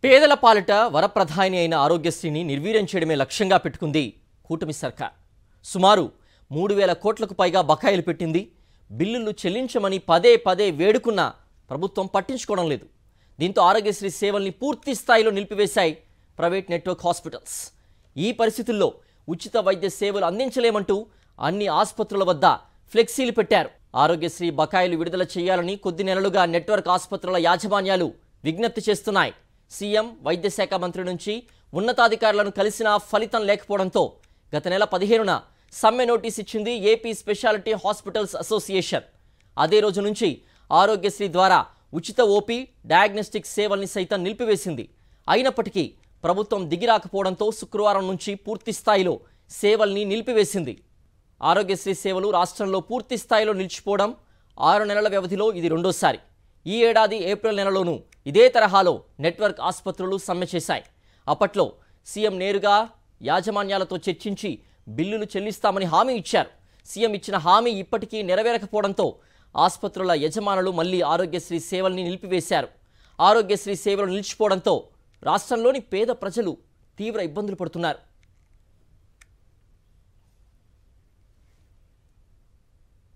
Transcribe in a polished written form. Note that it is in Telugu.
పేదల పాలిట వరప్రధాని అయిన ఆరోగ్యశ్రీని నిర్వీర్యం చేయడమే లక్ష్యంగా పెట్టుకుంది కూటమి సర్కార్. సుమారు 3000 కోట్లకు పైగా బకాయిలు పెట్టింది. బిల్లులు చెల్లించమని పదే పదే వేడుకున్నా ప్రభుత్వం పట్టించుకోవడం లేదు. దీంతో ఆరోగ్యశ్రీ సేవల్ని పూర్తి స్థాయిలో నిలిపివేశాయి ప్రైవేట్ నెట్వర్క్ హాస్పిటల్స్. ఈ పరిస్థితుల్లో ఉచిత వైద్య సేవలు అందించలేమంటూ అన్ని ఆసుపత్రుల వద్ద ఫ్లెక్సీలు పెట్టారు. ఆరోగ్యశ్రీ బకాయిలు విడుదల చేయాలని కొద్ది నెలలుగా నెట్వర్క్ ఆసుపత్రుల యాజమాన్యాలు విజ్ఞప్తి చేస్తున్నాయి. సీఎం, వైద్య శాఖ మంత్రి నుంచి ఉన్నతాధికారులను కలిసినా ఫలితం లేకపోవడంతో గత నెల 15న సమ్మె నోటీస్ ఇచ్చింది ఏపీ స్పెషాలిటీ హాస్పిటల్స్ అసోసియేషన్. అదే రోజు నుంచి ఆరోగ్యశ్రీ ద్వారా ఉచిత ఓపీ, డయాగ్నోస్టిక్ సేవల్ని సైతం నిలిపివేసింది. అయినప్పటికీ ప్రభుత్వం దిగిరాకపోవడంతో శుక్రవారం నుంచి పూర్తి స్థాయిలో సేవల్ని నిలిపివేసింది. ఆరోగ్యశ్రీ సేవలు రాష్ట్రంలో పూర్తి స్థాయిలో నిలిచిపోవడం 6 నెలల వ్యవధిలో ఇది రెండోసారి. ఈ ఏడాది ఏప్రిల్ నెలలోనూ ఇదే తరహాలో నెట్వర్క్ ఆసుపత్రులు సమ్మె చేశాయి. అప్పట్లో సీఎం నేరుగా యాజమాన్యాలతో చర్చించి బిల్లులు చెల్లిస్తామని హామీ ఇచ్చారు. సీఎం ఇచ్చిన హామీ ఇప్పటికీ నెరవేరకపోవడంతో ఆసుపత్రుల యజమానులు మళ్లీ ఆరోగ్యశ్రీ సేవల్ని నిలిపివేశారు. ఆరోగ్యశ్రీ సేవలు నిలిచిపోవడంతో రాష్ట్రంలోని పేద ప్రజలు తీవ్ర ఇబ్బందులు పడుతున్నారు.